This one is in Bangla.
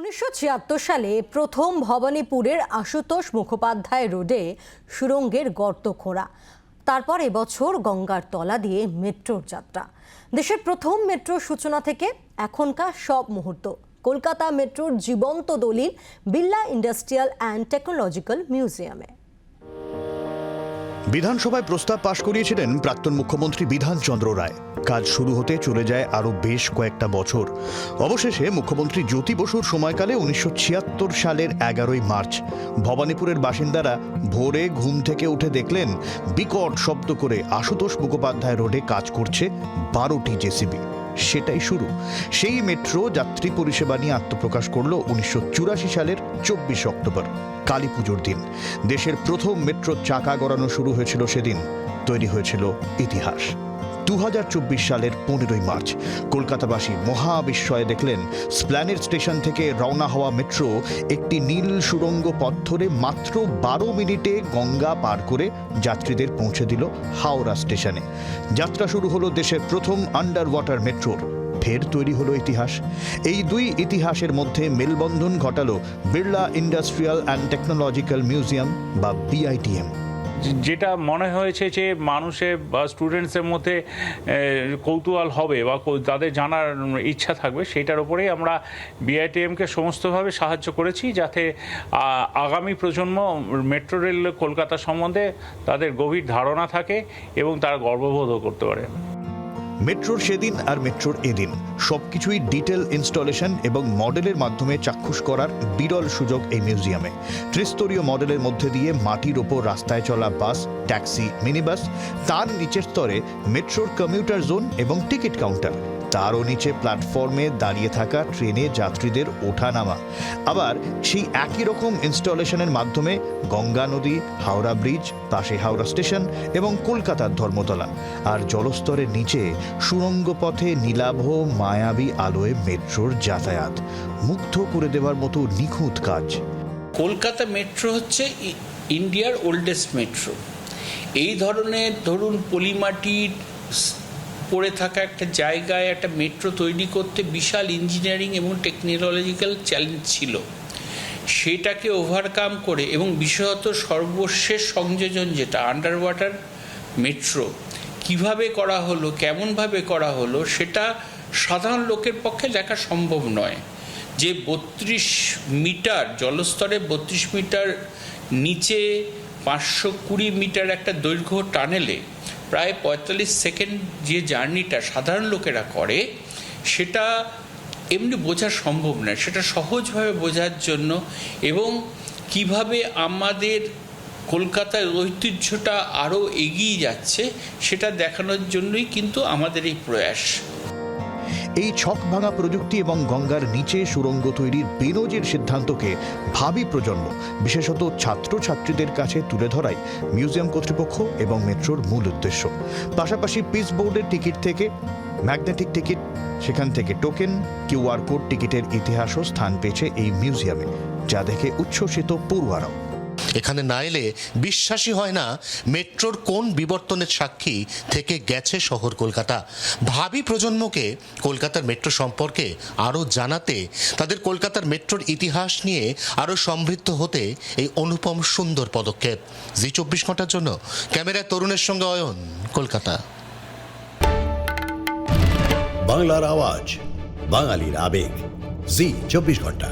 1976 সালে প্রথম ভবানীপুরের আশুতোষ মুখোপাধ্যায় রোডে সুড়ঙ্গের গর্ত খোঁড়া। তারপর এবছর গঙ্গার তলা দিয়ে মেট্রোর যাত্রা। দেশের প্রথম মেট্রোর সূচনা থেকে এখনকার সব মুহূর্ত কলকাতা মেট্রোর জীবন্ত দলিল বিড়লা ইন্ডাস্ট্রিয়াল অ্যান্ড টেকনোলজিক্যাল মিউজিয়ামে। বিধানসভায় প্রস্তাব পাশ করিয়েছিলেন প্রাক্তন মুখ্যমন্ত্রী বিধানচন্দ্র রায়। কাজ শুরু হতে চলে যায় আরও বেশ কয়েকটা বছর। অবশেষে মুখ্যমন্ত্রী জ্যোতি বসুর সময়কালে 1976 সালের 11ই মার্চ ভবানীপুরের বাসিন্দারা ভোরে ঘুম থেকে উঠে দেখলেন বিকট শব্দ করে আশুতোষ মুখোপাধ্যায় রোডে কাজ করছে 12টি জেসিবি। সেটাই শুরু। সেই মেট্রো যাত্রী পরিষেবা নিয়ে আত্মপ্রকাশ করল 1984 সালের 24 অক্টোবর, কালী পুজোর দিন। দেশের প্রথম মেট্রোর চাকা গড়ানো শুরু হয়েছিল সেদিন। তৈরি হয়েছিল ইতিহাস। 2024 সালের 15ই মার্চ কলকাতাবাসী মহা বিস্ময়ে দেখলেন স্প্ল্যানেড স্টেশন থেকে রওনা হওয়া মেট্রো একটি নীল সুড়ঙ্গ পথ ধরে মাত্র 12 মিনিটে গঙ্গা পার করে যাত্রীদের পৌঁছে দিল হাওড়া স্টেশনে। যাত্রা শুরু হলো দেশের প্রথম আন্ডার ওয়াটার মেট্রোর। ফের তৈরি হলো ইতিহাস। এই দুই ইতিহাসের মধ্যে মেলবন্ধন ঘটালো Birla industrial and technological museum বা বিআইটিএম। যেটা মনে হয়েছে যে মানুষের বা স্টুডেন্টসের মধ্যে কৌতূহল হবে বা তাদের জানার ইচ্ছা থাকবে, সেটার উপরেই আমরা বিআইটিএমকে সমস্তভাবে সাহায্য করেছি, যাতে আগামী প্রজন্ম মেট্রো রেল কলকাতা সম্বন্ধে তাদের গভীর ধারণা থাকে এবং তারা গর্ববোধও করতে পারে। মেট্রোর সেদিন আর মেট্রোর এদিন সবকিছুই ডিটেল ইনস্টলেশন এবং মডেলের মাধ্যমে চাক্ষুষ করার বিরল সুযোগ এই মিউজিয়ামে। ত্রিস্তরীয় মডেলের মধ্যে দিয়ে মাটির ওপর রাস্তায় চলা বাস, ট্যাক্সি, মিনিবাস, তার নিচের স্তরে মেট্রোর কমিউটার জোন এবং টিকিট কাউন্টার, তারও নিচে প্ল্যাটফর্মে দাঁড়িয়ে থাকা ট্রেনে যাত্রীদের ওঠা নামা। আবার সেই একই রকম ইনস্টলেশনের মাধ্যমে গঙ্গা নদী, হাওড়া ব্রিজ, পাশে হাওড়া স্টেশন এবং কলকাতার ধর্মতলা। আর জলস্তরের নিচে সুড়ঙ্গ পথে নীলাভ মায়াবী আলোয় মেট্রোর যাতায়াত মুগ্ধ করে দেওয়ার মতো নিখুঁত কাজ। কলকাতা মেট্রো হচ্ছে ইন্ডিয়ার ওল্ডেস্ট মেট্রো। এই ধরনের ধরুন পলিমাটির পড়ে থাকা একটা জায়গায় একটা মেট্রো তৈরি করতে বিশাল ইঞ্জিনিয়ারিং এবং টেকনোলজিক্যাল চ্যালেঞ্জ ছিল। সেটাকে ওভারকাম করে এবং বিশেষত সর্বশেষ সংযোজন যেটা আন্ডার ওয়াটার মেট্রো কিভাবে করা হলো, কেমনভাবে করা হলো, সেটা সাধারণ লোকের পক্ষে দেখা সম্ভব নয়। যে 32 মিটার জলস্তরে 32 মিটার নিচে 520 মিটার একটা দৈর্ঘ্য টানেলে প্রায় 45 সেকেন্ড যে জার্নিটা সাধারণ লোকেরা করে, সেটা এমনি বোঝা সম্ভব নয়। সেটা সহজভাবে বোঝার জন্য এবং কিভাবে আমাদের কলকাতার ঐতিহ্যটা আরও এগিয়ে যাচ্ছে সেটা দেখানোর জন্যই কিন্তু আমাদের এই প্রয়াস। এই ছক ভাঙা প্রযুক্তি এবং গঙ্গার নিচে সুড়ঙ্গ তৈরির বেনজির সিদ্ধান্তকে ভাবি প্রজন্ম, বিশেষত ছাত্রছাত্রীদের কাছে তুলে ধরাই মিউজিয়াম কর্তৃপক্ষ এবং মেট্রোর মূল উদ্দেশ্য। পাশাপাশি পিস বোর্ডের টিকিট থেকে ম্যাগনেটিক টিকিট, সেখান থেকে টোকেন, কিউআর কোড টিকিটের ইতিহাসও স্থান পেয়েছে এই মিউজিয়ামে, যা দেখে উচ্ছ্বসিত পড়ুয়ারাও। এখানে না এলে বিশ্বাসই হয় না মেট্রোর কোন বিবর্তনের সাক্ষী থেকে গেছে শহর কলকাতা। ভাবি প্রজন্মকে কলকাতার মেট্রো সম্পর্কে আরও জানাতে, তাদের কলকাতার মেট্রোর ইতিহাস নিয়ে আরও সমৃদ্ধ হতে এই অনুপম সুন্দর পদক্ষেপ। জি 24 ঘন্টার জন্য ক্যামেরায় তরুণের সঙ্গে অয়ন, কলকাতা। বাংলার আওয়াজ, বাঙালির আবেগ, জি 24 ঘন্টা।